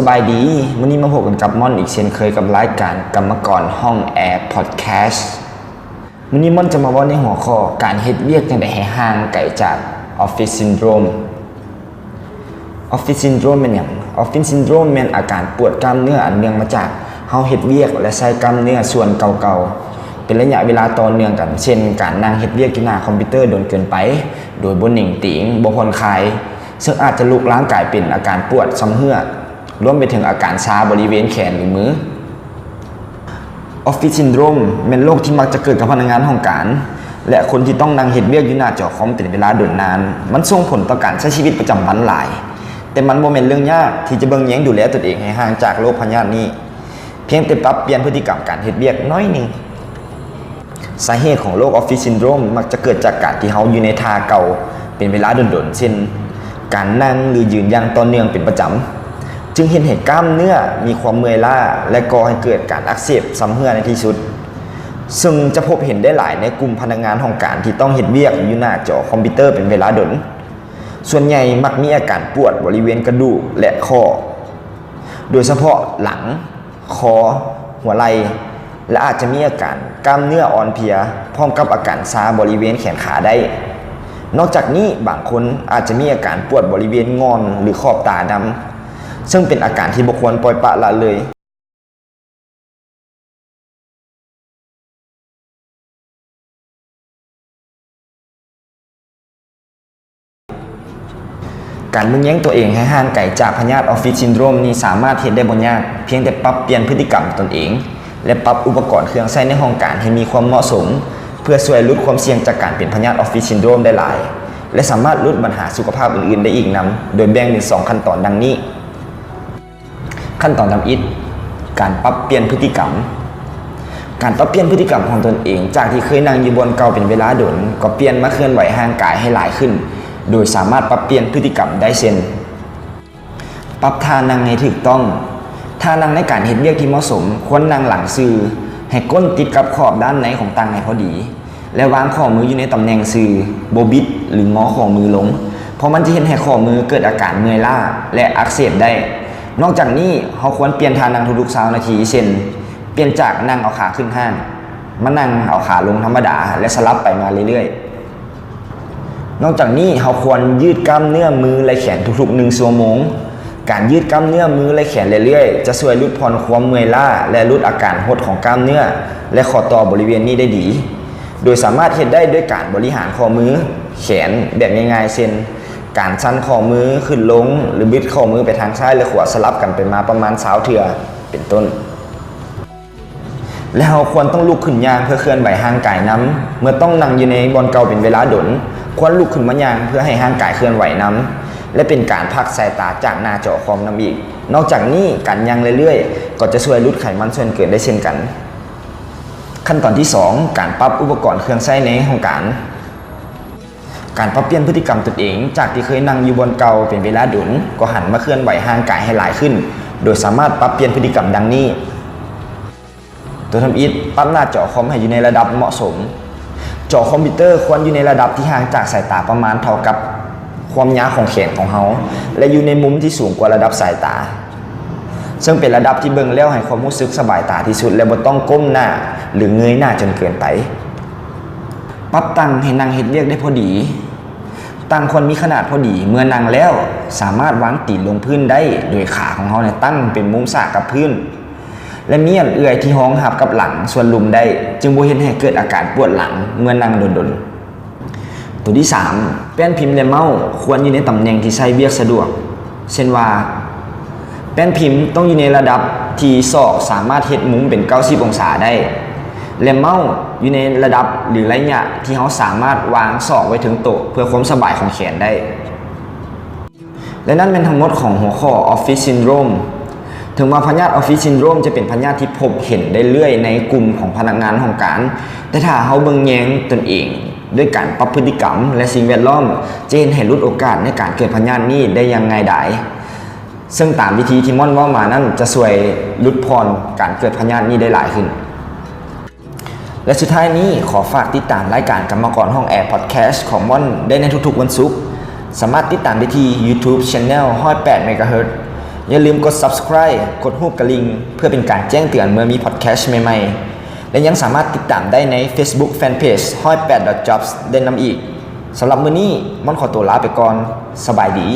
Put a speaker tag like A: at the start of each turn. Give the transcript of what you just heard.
A: สบายดีมื้อนี้มาพบกันกับม่อนอีกเช่นเคยกับรายการกรรมกรห้องแอร์พอดแคสต์มื้อนี้ม่อนจะมาเว้าในหัวข้อการเฮ็ดเวียกจังได๋ให้ห่างไกลจากออฟฟิศซินโดรมออฟฟิศซินโดรมเป็นหยังออฟฟิศซินโดรมแม่นอาการปวดกล้ามเนื้ออันเนื่องมาจากเฮาเฮ็ดเวียกและใช้กล้ามเนื้อส่วนเก่าๆเป็นระยะเวลาต่อเนื่องกันเช่นการนั่งเฮ็ดเวียกอยู่หน้าคอมพิวเตอร์โดนเกินไปโดยบ่นิ่งติงบ่ผ่อนคลายซึ่งอาจจะลุกลามกลายเป็นอาการปวดซ้ำเฮือกรวมไปถึงอาการชาบริเวณแขนหรือมือออฟฟิศซินโดรมเป็นโรคที่มักจะเกิดกับพนักงานห้องการและคนที่ต้องนั่งเฮ็ดเวียกอยู่หน้าจอคอมเป็นเวลาโดนนานมันส่งผลต่อการใช้ชีวิตประจำวันหลายแต่มันบ่แม่นเรื่องยากที่จะเบิ่งแยงดูแลตนเองให้ห่างจากโรคพยาธินี้เพียงแต่ปรับเปลี่ยนพฤติกรรมการเฮ็ดเวียกน้อยนึงสาเหตุของโรคออฟฟิศซินโดรมมักจะเกิดจากการที่เฮาอยู่ในท่าเก่าเป็นเวลาโดนๆเช่นการนั่งหรือยืนอย่างต่อเนื่องเป็นประจำจึงเห็นให้กล้ามเนื้อมีความเมื่อยล้าและก่อให้เกิดการอักเสบซ้ำเฮือในที่สุดซึ่งจะพบเห็นได้หลายในกลุ่มพนักงานห้องการที่ต้องเฮ็ดเวียกอยู่หน้าจอคอมพิวเตอร์เป็นเวลาดนส่วนใหญ่มักมีอาการปวดบริเวณกระดูกและข้อโดยเฉพาะหลังคอหัวไหล่และอาจจะมีอาการกล้ามเนื้ออ่อนเพลียพร้อมกับอาการชาบริเวณแขนขาได้นอกจากนี้บางคนอาจจะมีอาการปวดบริเวณงอนหรือขอบตาดำซึ่งเป็นอาการที่บ่ควรปล่อยปละละเลยการเบิ่งแยงตัวเองให้ห่างไกลจากพยาธิออฟฟิศซินโดรมนี้สามารถเฮ็ดได้บ่ยากเพียงแต่ปรับเปลี่ยนพฤติกรรมตนเองและปรับอุปกรณ์เครื่องใช้ในห้องการให้มีความเหมาะสมเพื่อช่วยลดความเสี่ยงจากการเป็นพยาธิออฟฟิศซินโดรมได้หลายและสามารถลดปัญหาสุขภาพอื่นๆได้อีกนำโดยแบ่งเป็น2ขั้นตอนดังนี้ขั้นตอนทำอิฐการปรับเปลี่ยนพฤติกรรมการปรับเปลี่ยนพฤติกรรมของตนเองจากที่เคยนั่งอยู่บนเก่าเป็นเวลาโดนก็เปลี่ยนมาเคลื่อนไหวห่างกายให้หลายขึ้นโดยสามารถปรับเปลี่ยนพฤติกรรมได้เช่นปรับท่านั่งให้ถูกต้องท่านั่งในการเฮ็ดเวียกที่เหมาะสมควรนั่งหลังซื่อให้ก้นติดกับขอบด้านในของตังให้พอดีและวางข้อมืออยู่ในตำแหน่งซื่อบ่บิดหรืองอข้อมือลงเพราะมันจะเฮ็ดให้ข้อมือเกิดอาการเมื่อยล้าและอักเสบได้นอกจากนี้เราควรเปลี่ยนท่านั่งทุกๆ20นาทีเช่นเปลี่ยนจากนั่งเอาขาขึ้นห้างมานั่งเอาขาลงธรรมดาและสลับไปมาเรื่อยๆนอกจากนี้เราควรยืดกล้ามเนื้อมือและแขนทุกๆ1ชั่วโมงการยืดกล้ามเนื้อมือและแขนเรื่อยๆจะช่วยลดผ่อนความเมื่อยล้าและลดอาการหดของกล้ามเนื้อและข้อต่อบริเวณนี้ได้ดีโดยสามารถเฮ็ดได้ด้วยการบริหารข้อมือแขนแบบง่ายๆเช่นการชันข้อมือขึ้นลงหรือบิดข้อมือไปทางซ้ายและขวาสลับกันไปมาประมาณ20เทื่อเป็นต้นและเราควรต้องลุกขึ้นย่างเพื่อเคลื่อนไหวห่างกายนำเมื่อต้องนั่งอยู่ในบอนเก่าเป็นเวลาดนควรลุกขึ้นมาย่างเพื่อให้ห่างกายเคลื่อนไหวนำและเป็นการพักสายตาจากหน้าจอคอมนำอีกนอกจากนี้การย่างเรื่อยๆก็จะช่วยลดไขมันส่วนเกินได้เช่นกันขั้นตอนที่2การปรับอุปกรณ์เครื่องใช้ในห้องการปรับเปลี่ยนพฤติกรรมตนเองจากที่เคยนั่งอยู่บนเก่าเป็นเวลาดุนก็หันมาเคลื่อนไหวห่างกายให้หลายขึ้นโดยสามารถปรับเปลี่ยนพฤติกรรมดังนี้ตัวทำอิฐปรับหน้าจอคอมให้อยู่ในระดับเหมาะสมจอคอมพิวเตอร์ควรอยู่ในระดับที่ห่างจากสายตาประมาณเท่ากับความยาวของแขนของเราและอยู่ในมุมที่สูงกว่าระดับสายตาซึ่งเป็นระดับที่เบิ่งแล้วให้ความรู้สึกสบายตาที่สุดและบ่ต้องก้มหน้าหรือเงยหน้าจนเกินไปปรับตั้งให้นั่งเฮ็ดเวียกได้พอดีตั้งควรมีขนาดพอดีเมื่อนั่งแล้วสามารถวางตีนลงพื้นได้โดยขาของเราเนี่ยตั้งเป็นมุมฉากกับพื้นและมีอันเอื้อยที่ห้องหับกับหลังส่วนลุมได้จึงบ่เฮ็ดให้เกิดอาการปวดหลังเมื่อนั่งดนๆตัวที่3แป้นพิมพ์และเมาส์ควรอยู่ในตำแหน่งที่ใช้เวียกสะดวกเช่นว่าแป้นพิมพ์ต้องอยู่ในระดับที่ศอกสามารถเฮ็ดมุมเป็น90องศาได้และเมาส์อยู่ในระดับหรือระยะที่เราสามารถวางศอกไว้ถึงโต๊ะเพื่อความสบายของแขนได้และนั่นเป็นทั้งหมดของหัวข้อออฟฟิศซินโดรมถึงว่าพยาธิออฟฟิศซินโดรมจะเป็นพยาธิที่พบเห็นได้เรื่อยในกลุ่มของพนักงานห้องการแต่ถ้าเราเบิ่งแยงตนเองด้วยการปรับพฤติกรรมและสิ่งแวดล้อมจะเห็นให้ลดโอกาสในการเกิดพยาธินี้ได้อย่างง่ายดายซึ่งตามวิธีที่ม่อนว่ามานั้นจะช่วยลดผ่อนการเกิดพยาธินี้ได้หลายขึ้นและสุดท้ายนี้ขอฝากติดตามรายการกรรมกรห้องแอร์พอดแคสต์ของม่อนได้ในทุกๆวันศุกร์สามารถติดตามได้ที่ YouTube Channel 108 MHz อย่าลืมกด Subscribe กดรูปกระลิ่งเพื่อเป็นการแจ้งเตือนเมื่อมีพอดแคสต์ใหม่ๆและยังสามารถติดตามได้ใน Facebook Fanpage 108.jobs ได้นำอีกสำหรับมื้อนี้ม่อนขอตัวลาไปก่อนสบายดี